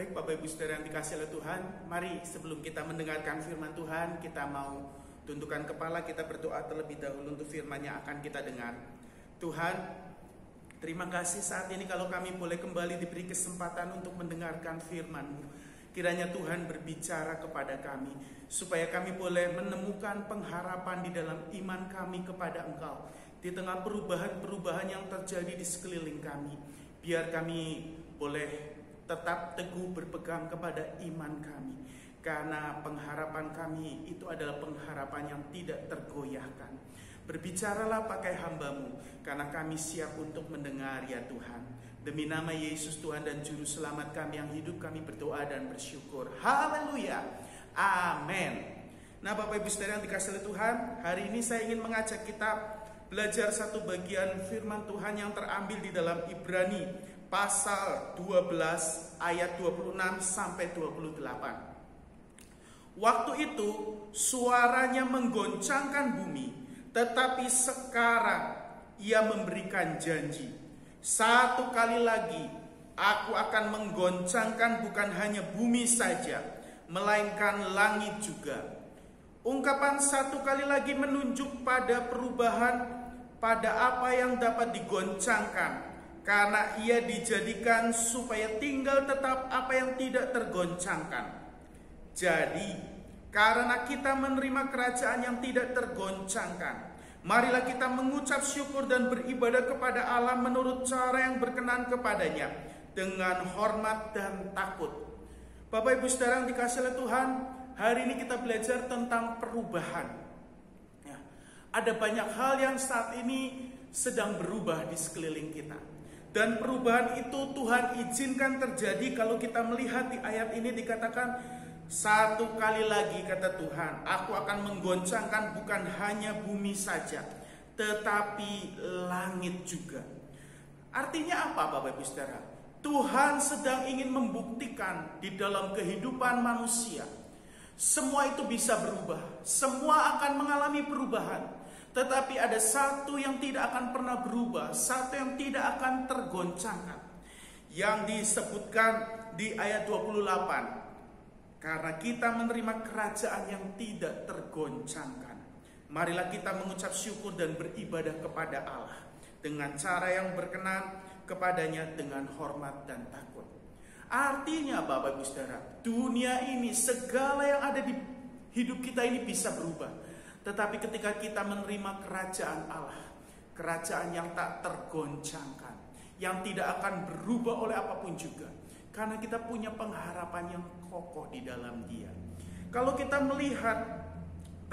Baik, Bapak Ibu Saudara yang dikasihi oleh Tuhan, mari sebelum kita mendengarkan firman Tuhan, kita mau tundukkan kepala, kita berdoa terlebih dahulu untuk firman yang akan kita dengar. Tuhan, terima kasih saat ini kalau kami boleh kembali diberi kesempatan untuk mendengarkan firman-Mu. Kiranya Tuhan berbicara kepada kami, supaya kami boleh menemukan pengharapan di dalam iman kami kepada Engkau. Di tengah perubahan-perubahan yang terjadi di sekeliling kami, biar kami boleh tetap teguh berpegang kepada iman kami, karena pengharapan kami itu adalah pengharapan yang tidak tergoyahkan. Berbicaralah pakai hamba-Mu, karena kami siap untuk mendengar ya Tuhan. Demi nama Yesus Tuhan dan Juru Selamat kami yang hidup, kami berdoa dan bersyukur. Haleluya, amin. Nah Bapak Ibu Saudara yang dikasihi oleh Tuhan, hari ini saya ingin mengajak kita belajar satu bagian firman Tuhan yang terambil di dalam Ibrani pasal 12 ayat 26 sampai 28. Waktu itu suaranya menggoncangkan bumi, tetapi sekarang ia memberikan janji. Satu kali lagi aku akan menggoncangkan bukan hanya bumi saja, melainkan langit juga. Ungkapan satu kali lagi menunjuk pada perubahan pada apa yang dapat digoncangkan, karena ia dijadikan supaya tinggal tetap apa yang tidak tergoncangkan. Jadi, karena kita menerima kerajaan yang tidak tergoncangkan, marilah kita mengucap syukur dan beribadah kepada Allah menurut cara yang berkenan kepadanya, dengan hormat dan takut. Bapak Ibu Saudara yang dikasihi oleh Tuhan, hari ini kita belajar tentang perubahan. Ada banyak hal yang saat ini sedang berubah di sekeliling kita. Dan perubahan itu Tuhan izinkan terjadi. Kalau kita melihat di ayat ini dikatakan, satu kali lagi kata Tuhan, aku akan menggoncangkan bukan hanya bumi saja, tetapi langit juga. Artinya apa Bapak Ibu Saudara? Tuhan sedang ingin membuktikan di dalam kehidupan manusia, semua itu bisa berubah, semua akan mengalami perubahan. Tetapi ada satu yang tidak akan pernah berubah, satu yang tidak akan tergoncangkan, yang disebutkan di ayat 28. Karena kita menerima kerajaan yang tidak tergoncangkan, marilah kita mengucap syukur dan beribadah kepada Allah dengan cara yang berkenan kepadanya, dengan hormat dan takut. Artinya Bapak Ibu Saudara, dunia ini, segala yang ada di hidup kita ini bisa berubah. Tetapi ketika kita menerima kerajaan Allah, kerajaan yang tak tergoncangkan, yang tidak akan berubah oleh apapun juga, karena kita punya pengharapan yang kokoh di dalam Dia. Kalau kita melihat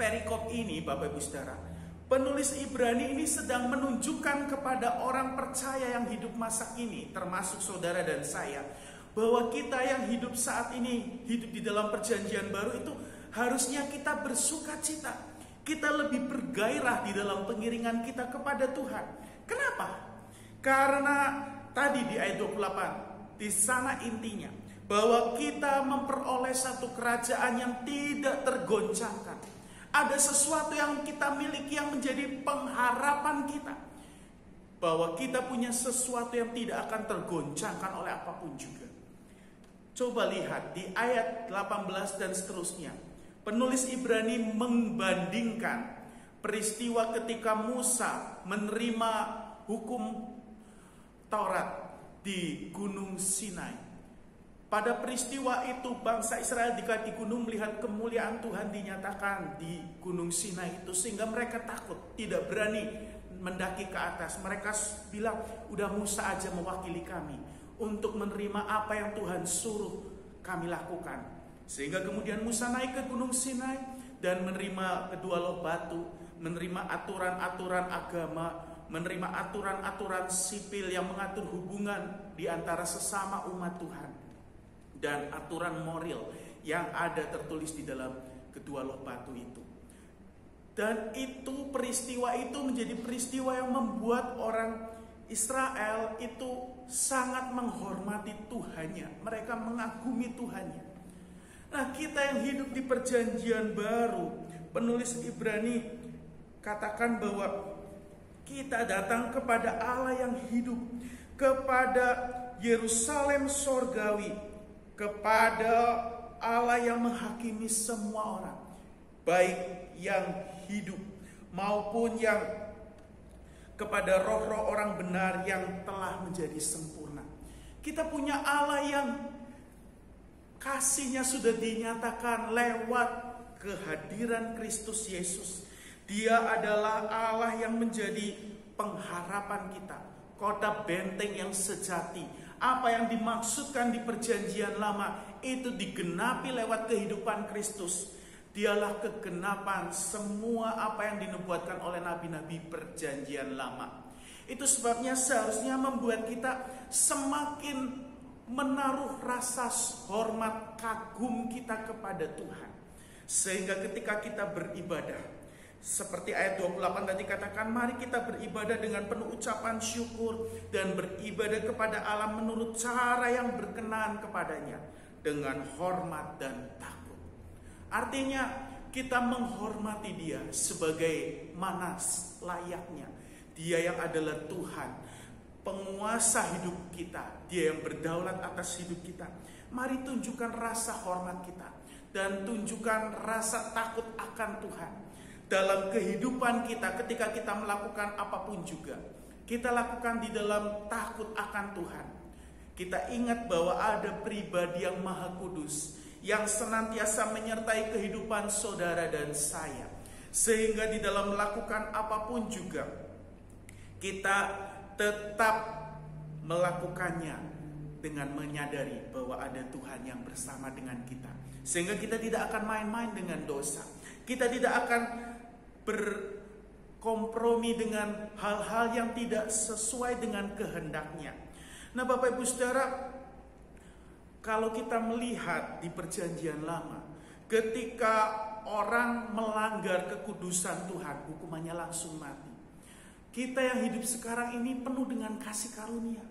perikop ini Bapak Ibu Saudara, penulis Ibrani ini sedang menunjukkan kepada orang percaya yang hidup masa ini, termasuk saudara dan saya, bahwa kita yang hidup saat ini, hidup di dalam perjanjian baru itu, harusnya kita bersuka cita. Kita lebih bergairah di dalam pengiringan kita kepada Tuhan. Kenapa? Karena tadi di ayat 28, di sana intinya, bahwa kita memperoleh satu kerajaan yang tidak tergoncangkan. Ada sesuatu yang kita miliki yang menjadi pengharapan kita, bahwa kita punya sesuatu yang tidak akan tergoncangkan oleh apapun juga. Coba lihat di ayat 18 dan seterusnya. Penulis Ibrani membandingkan peristiwa ketika Musa menerima hukum Taurat di Gunung Sinai. Pada peristiwa itu bangsa Israel di gunung melihat kemuliaan Tuhan dinyatakan di Gunung Sinai itu, sehingga mereka takut, tidak berani mendaki ke atas. Mereka bilang, udah Musa aja mewakili kami untuk menerima apa yang Tuhan suruh kami lakukan. Sehingga kemudian Musa naik ke Gunung Sinai dan menerima kedua loh batu, menerima aturan-aturan agama, menerima aturan-aturan sipil yang mengatur hubungan di antara sesama umat Tuhan, dan aturan moral yang ada tertulis di dalam kedua loh batu itu. Dan itu, peristiwa itu menjadi peristiwa yang membuat orang Israel itu sangat menghormati Tuhannya. Mereka mengagumi Tuhannya. Nah, kita yang hidup di perjanjian baru, penulis Ibrani katakan bahwa kita datang kepada Allah yang hidup, kepada Yerusalem sorgawi, kepada Allah yang menghakimi semua orang, baik yang hidup maupun yang kepada roh-roh orang benar yang telah menjadi sempurna. Kita punya Allah yang kasihnya sudah dinyatakan lewat kehadiran Kristus Yesus. Dia adalah Allah yang menjadi pengharapan kita, kota benteng yang sejati. Apa yang dimaksudkan di perjanjian lama itu digenapi lewat kehidupan Kristus. Dialah kegenapan semua apa yang dinubuatkan oleh nabi-nabi perjanjian lama. Itu sebabnya seharusnya membuat kita semakin menaruh rasa hormat kagum kita kepada Tuhan. Sehingga ketika kita beribadah, seperti ayat 28 tadi katakan, mari kita beribadah dengan penuh ucapan syukur dan beribadah kepada Allah menurut cara yang berkenan kepadanya, dengan hormat dan takut. Artinya kita menghormati Dia sebagai mana layaknya. Dia yang adalah Tuhan, penguasa hidup kita, Dia yang berdaulat atas hidup kita. Mari tunjukkan rasa hormat kita dan tunjukkan rasa takut akan Tuhan dalam kehidupan kita. Ketika kita melakukan apapun juga, kita lakukan di dalam takut akan Tuhan. Kita ingat bahwa ada pribadi yang maha kudus yang senantiasa menyertai kehidupan saudara dan saya, sehingga di dalam melakukan apapun juga kita tetap melakukannya dengan menyadari bahwa ada Tuhan yang bersama dengan kita, sehingga kita tidak akan main-main dengan dosa. Kita tidak akan berkompromi dengan hal-hal yang tidak sesuai dengan kehendaknya. Nah, Bapak Ibu Saudara, kalau kita melihat di perjanjian lama, ketika orang melanggar kekudusan Tuhan, hukumannya langsung mati. Kita yang hidup sekarang ini penuh dengan kasih karunia.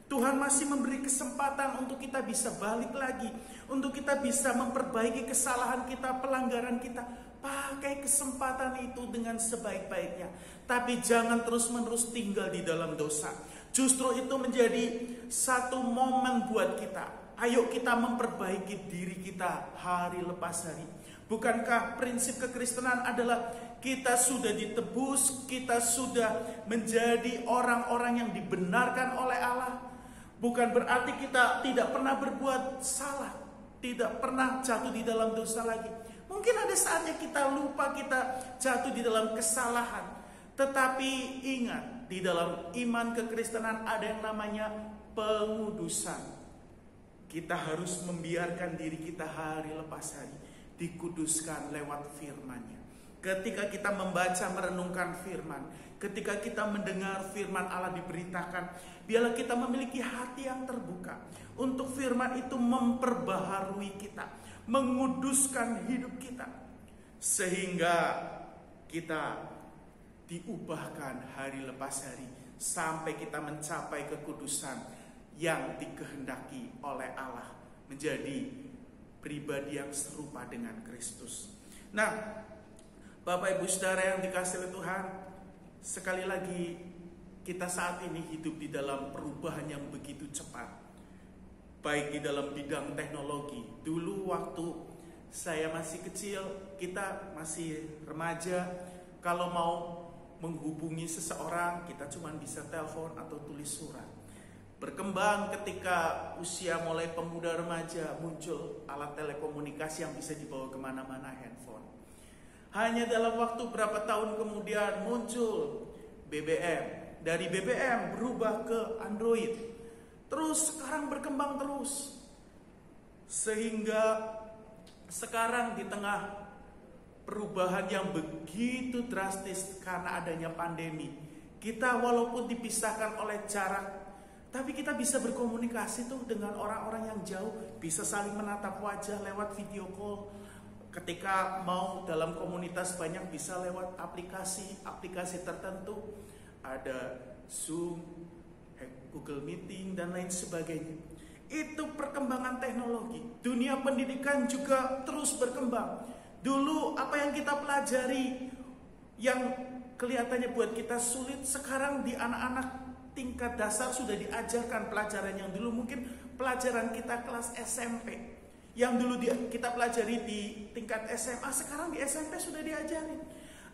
Tuhan masih memberi kesempatan untuk kita bisa balik lagi, untuk kita bisa memperbaiki kesalahan kita, pelanggaran kita. Pakai kesempatan itu dengan sebaik-baiknya. Tapi jangan terus-menerus tinggal di dalam dosa. Justru itu menjadi satu momen buat kita. Ayo kita memperbaiki diri kita hari lepas hari. Bukankah prinsip kekristenan adalah kita sudah ditebus, kita sudah menjadi orang-orang yang dibenarkan oleh Allah? Bukan berarti kita tidak pernah berbuat salah, tidak pernah jatuh di dalam dosa lagi. Mungkin ada saatnya kita lupa, kita jatuh di dalam kesalahan. Tetapi ingat, di dalam iman kekristenan ada yang namanya pengudusan. Kita harus membiarkan diri kita hari lepas hari dikuduskan lewat firman-Nya. Ketika kita membaca merenungkan firman, ketika kita mendengar firman Allah diberitakan, biarlah kita memiliki hati yang terbuka untuk firman itu memperbaharui kita, menguduskan hidup kita, sehingga kita diubahkan hari lepas hari sampai kita mencapai kekudusan yang dikehendaki oleh Allah, menjadi pribadi yang serupa dengan Kristus. Nah, Bapak Ibu Saudara yang dikasihi oleh Tuhan, sekali lagi kita saat ini hidup di dalam perubahan yang begitu cepat, baik di dalam bidang teknologi. Dulu waktu saya masih kecil, kita masih remaja, kalau mau menghubungi seseorang kita cuma bisa telepon atau tulis surat. Berkembang ketika usia mulai pemuda remaja, muncul alat telekomunikasi yang bisa dibawa kemana-mana, handphone. Hanya dalam waktu berapa tahun kemudian muncul BBM. Dari BBM berubah ke Android. Terus sekarang berkembang terus. Sehingga sekarang di tengah perubahan yang begitu drastis karena adanya pandemi, kita walaupun dipisahkan oleh jarak, tapi kita bisa berkomunikasi tuh dengan orang-orang yang jauh, bisa saling menatap wajah lewat video call. Ketika mau dalam komunitas banyak bisa lewat aplikasi tertentu, ada Zoom, Google Meeting dan lain sebagainya. Itu perkembangan teknologi. Dunia pendidikan juga terus berkembang. Dulu apa yang kita pelajari yang kelihatannya buat kita sulit, sekarang di anak-anak tingkat dasar sudah diajarkan pelajaran yang dulu mungkin pelajaran kita kelas SMP, yang dulu kita pelajari di tingkat SMA, sekarang di SMP sudah diajarin.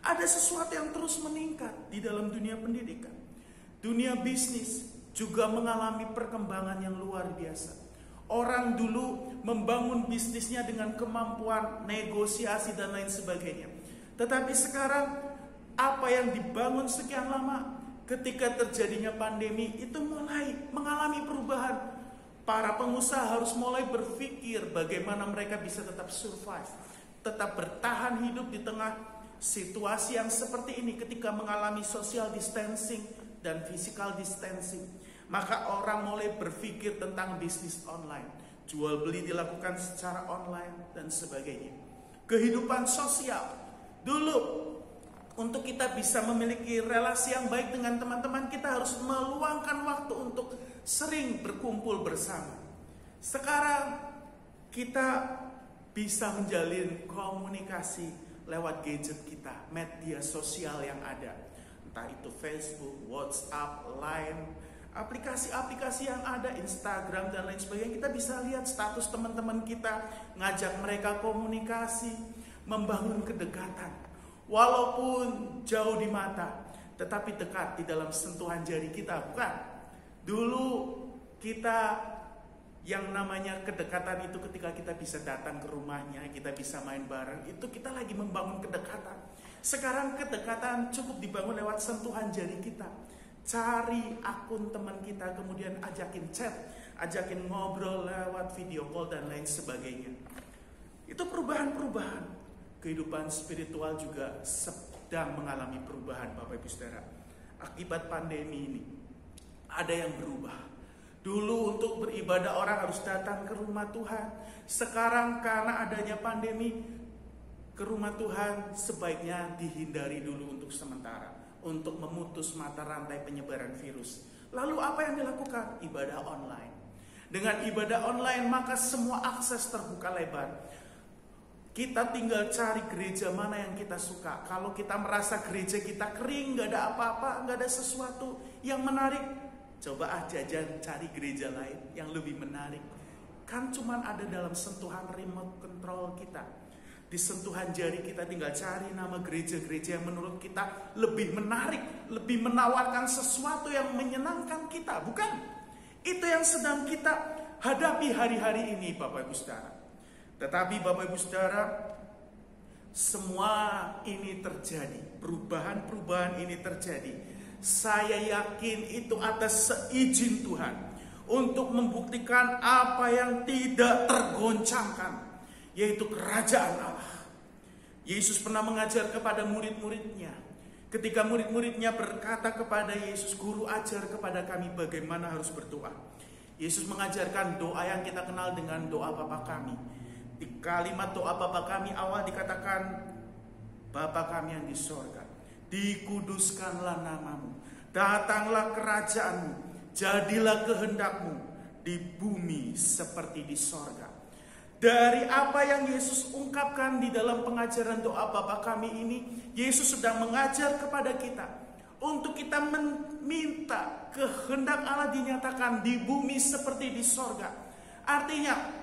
Ada sesuatu yang terus meningkat di dalam dunia pendidikan. Dunia bisnis juga mengalami perkembangan yang luar biasa. Orang dulu membangun bisnisnya dengan kemampuan negosiasi dan lain sebagainya. Tetapi sekarang apa yang dibangun sekian lama, ketika terjadinya pandemi itu mulai mengalami perubahan. Para pengusaha harus mulai berpikir bagaimana mereka bisa tetap survive, tetap bertahan hidup di tengah situasi yang seperti ini ketika mengalami social distancing dan physical distancing. Maka orang mulai berpikir tentang bisnis online, jual beli dilakukan secara online dan sebagainya. Kehidupan sosial dulu, untuk kita bisa memiliki relasi yang baik dengan teman-teman, kita harus meluangkan waktu untuk sering berkumpul bersama. Sekarang kita bisa menjalin komunikasi lewat gadget kita, media sosial yang ada, entah itu Facebook, WhatsApp, Line, aplikasi-aplikasi yang ada, Instagram dan lain sebagainya. Kita bisa lihat status teman-teman kita, ngajak mereka komunikasi, membangun kedekatan. Walaupun jauh di mata, tetapi dekat di dalam sentuhan jari kita, bukan? Dulu kita yang namanya kedekatan itu ketika kita bisa datang ke rumahnya, kita bisa main bareng, itu kita lagi membangun kedekatan. Sekarang kedekatan cukup dibangun lewat sentuhan jari kita. Cari akun teman kita, kemudian ajakin chat, ajakin ngobrol lewat video call dan lain sebagainya. Itu perubahan-perubahan. Kehidupan spiritual juga sedang mengalami perubahan, Bapak Ibu Saudara. Akibat pandemi ini, ada yang berubah. Dulu untuk beribadah orang harus datang ke rumah Tuhan. Sekarang karena adanya pandemi, ke rumah Tuhan sebaiknya dihindari dulu untuk sementara, untuk memutus mata rantai penyebaran virus. Lalu apa yang dilakukan? Ibadah online. Dengan ibadah online maka semua akses terbuka lebar. Kita tinggal cari gereja mana yang kita suka. Kalau kita merasa gereja kita kering, gak ada apa-apa, gak ada sesuatu yang menarik, coba jajan cari gereja lain yang lebih menarik. Kan cuman ada dalam sentuhan remote control kita. Di sentuhan jari kita tinggal cari nama gereja-gereja yang menurut kita lebih menarik, lebih menawarkan sesuatu yang menyenangkan kita. Bukan? Itu yang sedang kita hadapi hari-hari ini, Bapak Ibu Saudara. Tetapi Bapak Ibu Saudara, semua ini terjadi, perubahan-perubahan ini terjadi. Saya yakin itu atas seizin Tuhan untuk membuktikan apa yang tidak tergoncangkan, yaitu kerajaan Allah. Yesus pernah mengajar kepada murid-muridnya. Ketika murid-muridnya berkata kepada Yesus, "Guru, ajar kepada kami bagaimana harus berdoa." Yesus mengajarkan doa yang kita kenal dengan doa Bapa kami. Di kalimat doa Bapa kami awal dikatakan, "Bapa kami yang di sorga, dikuduskanlah namamu, datanglah kerajaanmu, jadilah kehendakmu di bumi seperti di sorga." Dari apa yang Yesus ungkapkan di dalam pengajaran doa Bapa kami ini, Yesus sedang mengajar kepada kita untuk kita meminta kehendak Allah dinyatakan di bumi seperti di sorga. Artinya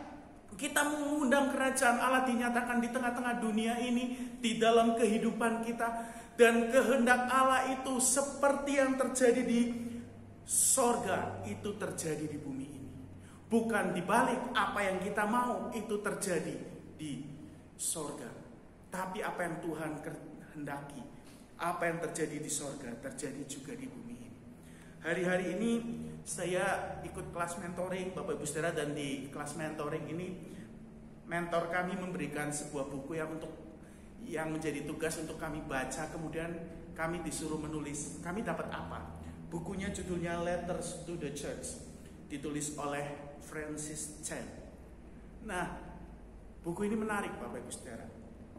kita mengundang kerajaan Allah dinyatakan di tengah-tengah dunia ini, di dalam kehidupan kita. Dan kehendak Allah itu seperti yang terjadi di sorga, itu terjadi di bumi ini. Bukan dibalik, apa yang kita mau itu terjadi di sorga. Tapi apa yang Tuhan kehendaki, apa yang terjadi di sorga, terjadi juga di bumi ini. Hari-hari ini saya ikut kelas mentoring, Bapak Ibu Saudara, dan di kelas mentoring ini mentor kami memberikan sebuah buku yang menjadi tugas untuk kami baca, kemudian kami disuruh menulis. Kami dapat apa? Bukunya judulnya Letters to the Church, ditulis oleh Francis Chan. Nah, buku ini menarik, Bapak Ibu Saudara.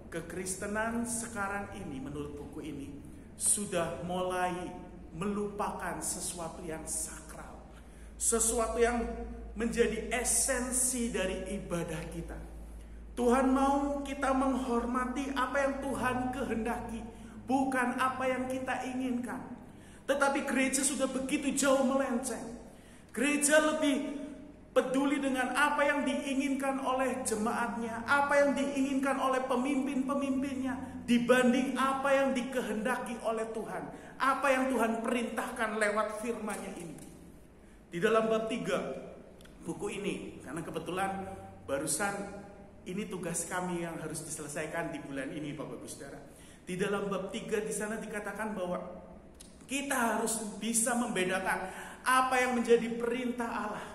Kekristenan sekarang ini menurut buku ini sudah mulai melupakan sesuatu yang sakral, sesuatu yang menjadi esensi dari ibadah kita. Tuhan mau kita menghormati apa yang Tuhan kehendaki, bukan apa yang kita inginkan. Tetapi gereja sudah begitu jauh melenceng. Gereja lebih peduli dengan apa yang diinginkan oleh jemaatnya, apa yang diinginkan oleh pemimpin-pemimpinnya, dibanding apa yang dikehendaki oleh Tuhan, apa yang Tuhan perintahkan lewat firman-Nya ini. Di dalam bab 3 buku ini, karena kebetulan barusan ini tugas kami yang harus diselesaikan di bulan ini, Bapak Ibu Saudara. Di dalam bab 3 di sana dikatakan bahwa kita harus bisa membedakan apa yang menjadi perintah Allah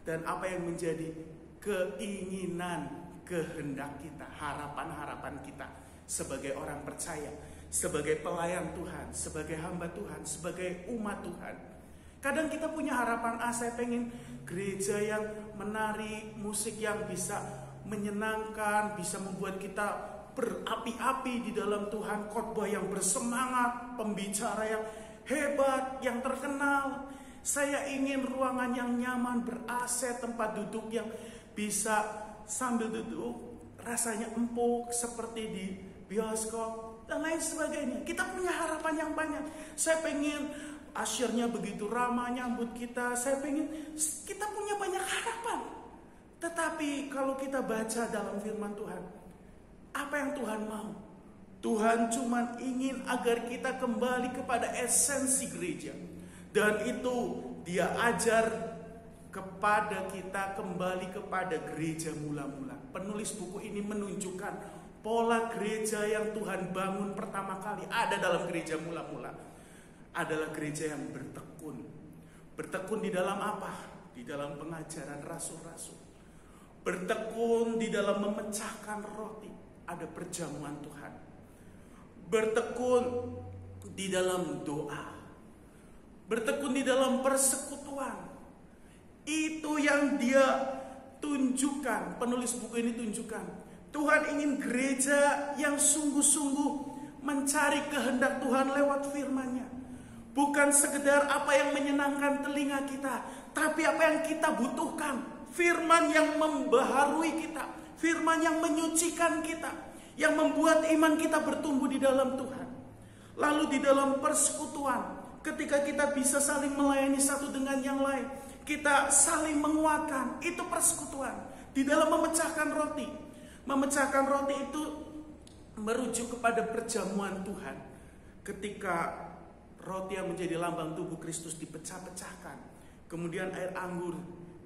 dan apa yang menjadi keinginan, kehendak kita, harapan-harapan kita sebagai orang percaya, sebagai pelayan Tuhan, sebagai hamba Tuhan, sebagai umat Tuhan. Kadang kita punya harapan, saya pengen gereja yang menarik, musik yang bisa menyenangkan, bisa membuat kita berapi-api di dalam Tuhan, khotbah yang bersemangat, pembicara yang hebat, yang terkenal. Saya ingin ruangan yang nyaman, ber-AC, tempat duduk yang bisa sambil duduk rasanya empuk seperti di bioskop dan lain sebagainya. Kita punya harapan yang banyak. Saya pengen asyirnya begitu ramah nyambut kita. Saya pengen kita punya banyak harapan. Tetapi kalau kita baca dalam firman Tuhan, apa yang Tuhan mau? Tuhan cuma ingin agar kita kembali kepada esensi gereja. Dan itu Dia ajar kepada kita kembali kepada gereja mula-mula. Penulis buku ini menunjukkan pola gereja yang Tuhan bangun pertama kali ada dalam gereja mula-mula. Adalah gereja yang bertekun. Bertekun di dalam apa? Di dalam pengajaran rasul-rasul. Bertekun di dalam memecahkan roti. Ada perjamuan Tuhan. Bertekun di dalam doa. Bertekun di dalam persekutuan. Itu yang dia tunjukkan. Penulis buku ini tunjukkan. Tuhan ingin gereja yang sungguh-sungguh mencari kehendak Tuhan lewat firman-Nya. Bukan sekedar apa yang menyenangkan telinga kita, tapi apa yang kita butuhkan. Firman yang membaharui kita, firman yang menyucikan kita, yang membuat iman kita bertumbuh di dalam Tuhan. Lalu di dalam persekutuan, ketika kita bisa saling melayani satu dengan yang lain, kita saling menguatkan, itu persekutuan. Di dalam memecahkan roti. Memecahkan roti itu merujuk kepada perjamuan Tuhan. Ketika roti yang menjadi lambang tubuh Kristus dipecah-pecahkan, kemudian air anggur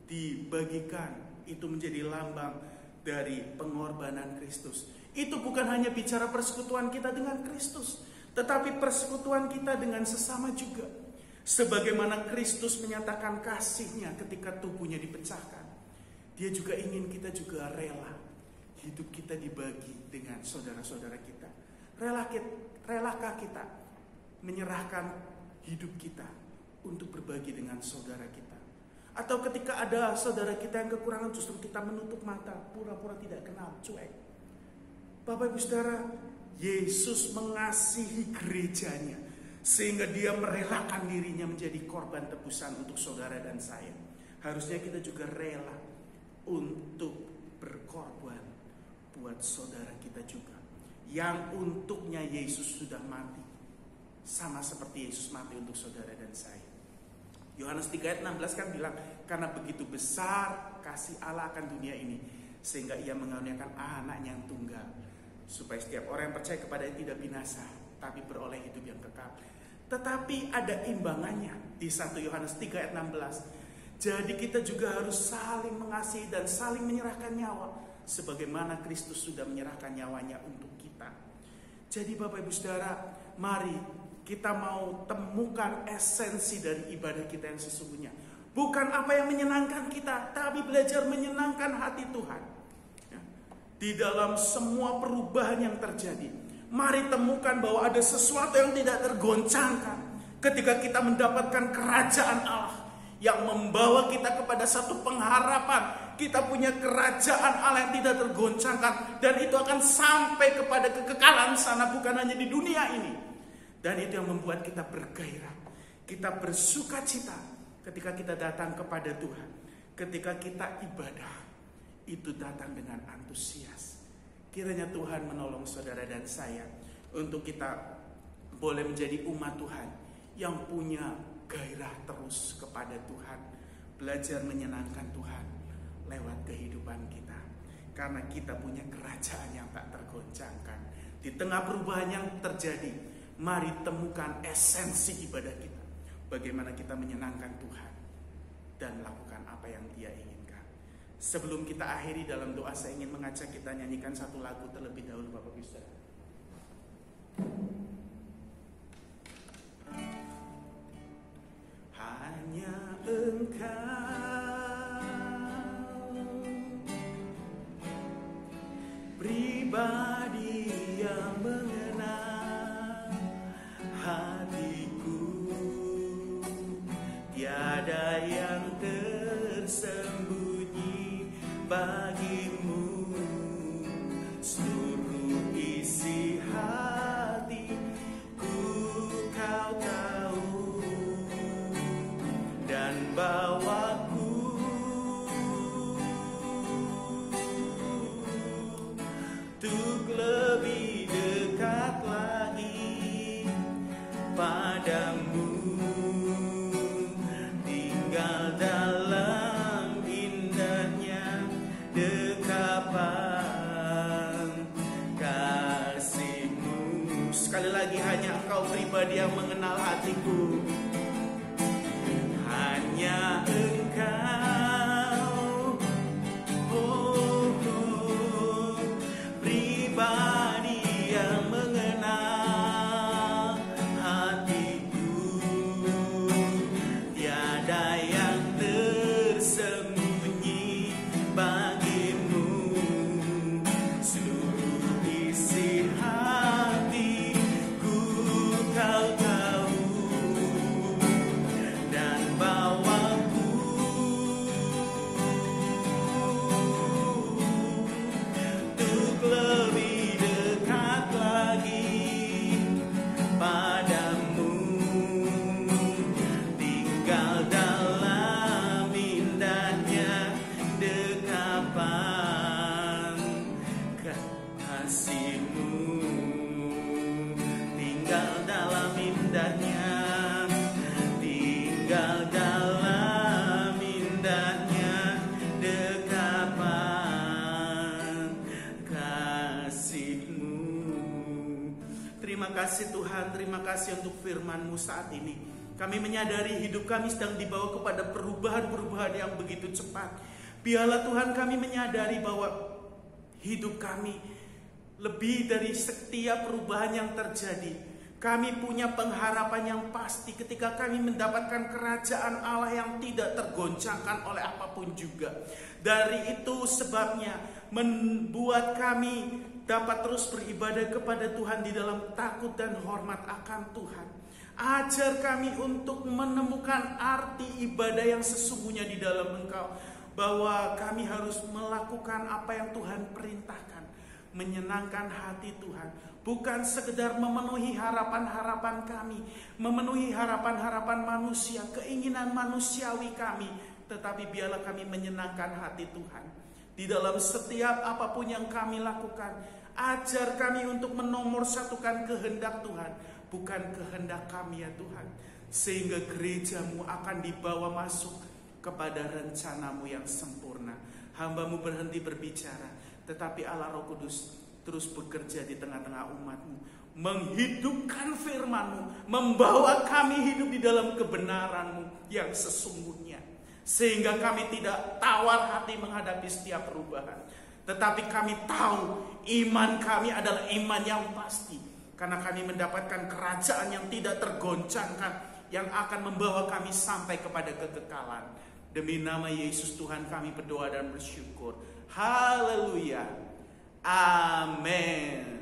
dibagikan, itu menjadi lambang dari pengorbanan Kristus. Itu bukan hanya bicara persekutuan kita dengan Kristus, tetapi persekutuan kita dengan sesama juga. Sebagaimana Kristus menyatakan kasih-Nya ketika tubuhnya dipecahkan, Dia juga ingin kita juga rela hidup kita dibagi dengan saudara-saudara kita. Relakah kita menyerahkan hidup kita untuk berbagi dengan saudara kita? Atau ketika ada saudara kita yang kekurangan, justru kita menutup mata, pura-pura tidak kenal, cuek. Bapak Ibu Saudara, Yesus mengasihi gerejanya sehingga Dia merelakan dirinya menjadi korban tebusan untuk saudara dan saya. Harusnya kita juga rela untuk berkorban buat saudara kita juga, yang untuknya Yesus sudah mati, sama seperti Yesus mati untuk saudara dan saya. Yohanes 3 ayat 16 kan bilang, karena begitu besar kasih Allah akan dunia ini, sehingga Ia mengaruniakan Anak-Nya yang tunggal, supaya setiap orang yang percaya kepada-Nya tidak binasa, tapi beroleh hidup yang kekal. Tetapi ada imbangannya di 1 Yohanes 3 ayat 16. Jadi kita juga harus saling mengasihi dan saling menyerahkan nyawa, sebagaimana Kristus sudah menyerahkan nyawanya untuk kita. Jadi Bapak Ibu Saudara, mari kita mau temukan esensi dari ibadah kita yang sesungguhnya. Bukan apa yang menyenangkan kita, tapi belajar menyenangkan hati Tuhan. Di dalam semua perubahan yang terjadi, mari temukan bahwa ada sesuatu yang tidak tergoncangkan ketika kita mendapatkan kerajaan Allah yang membawa kita kepada satu pengharapan. Kita punya kerajaan Allah yang tidak tergoncangkan, dan itu akan sampai kepada kekekalan sana, bukan hanya di dunia ini. Dan itu yang membuat kita bergairah, kita bersuka cita ketika kita datang kepada Tuhan. Ketika kita ibadah, itu datang dengan antusias. Kiranya Tuhan menolong saudara dan saya untuk kita boleh menjadi umat Tuhan yang punya gairah terus kepada Tuhan, belajar menyenangkan Tuhan lewat kehidupan kita. Karena kita punya kerajaan yang tak tergoncangkan. Di tengah perubahan yang terjadi, mari temukan esensi ibadah kita. Bagaimana kita menyenangkan Tuhan dan lakukan apa yang Dia inginkan. Sebelum kita akhiri dalam doa, saya ingin mengajak kita nyanyikan satu lagu terlebih dahulu, Bapak Ibu Saudara. Hanya Engkau pribadi yang mengenal hatiku, tiada yang tersembunyi bagimu. Seluruh isi hatiku Kau tahu, dan bawaku untuk lebih dekat lagi padamu, tinggal dalam indahnya dekapan kasih-Mu. Sekali lagi, hanya Engkau pribadi yang mengenal hatiku. Hanya Engkau, pribadi yang mengenal hatiku, tiada yang tersembunyi bagimu. Seluruh isi hatiku Kau tahu, dan bawaku untuk lebih dekat lagi padamu, tinggal dalam indahnya dekapan kasih-Mu, tinggal dalam indahnya, tinggal dalam indahnya dekapan kasih-Mu. Terima kasih Tuhan, terima kasih untuk firman-Mu saat ini. Kami menyadari hidup kami sedang dibawa kepada perubahan-perubahan yang begitu cepat. Biarlah Tuhan kami menyadari bahwa hidup kami lebih dari setiap perubahan yang terjadi. Kami punya pengharapan yang pasti ketika kami mendapatkan kerajaan Allah yang tidak tergoncangkan oleh apapun juga. Dari itu sebabnya membuat kami dapat terus beribadah kepada Tuhan di dalam takut dan hormat akan Tuhan. Ajar kami untuk menemukan arti ibadah yang sesungguhnya di dalam Engkau. Bahwa kami harus melakukan apa yang Tuhan perintahkan. Menyenangkan hati Tuhan. Bukan sekedar memenuhi harapan-harapan kami. Memenuhi harapan-harapan manusia. Keinginan manusiawi kami. Tetapi biarlah kami menyenangkan hati Tuhan. Di dalam setiap apapun yang kami lakukan. Ajar kami untuk menomorsatukan kehendak Tuhan. Bukan kehendak kami ya Tuhan. Sehingga gereja-Mu akan dibawa masuk kepada rencana-Mu yang sempurna. Hamba-Mu berhenti berbicara, tetapi Allah Roh Kudus terus bekerja di tengah-tengah umat-Mu, menghidupkan firman-Mu, membawa kami hidup di dalam kebenaran-Mu yang sesungguhnya. Sehingga kami tidak tawar hati menghadapi setiap perubahan, tetapi kami tahu iman kami adalah iman yang pasti, karena kami mendapatkan kerajaan yang tidak tergoncangkan, yang akan membawa kami sampai kepada kekekalan. Demi nama Yesus Tuhan kami berdoa dan bersyukur. Haleluya. Amin.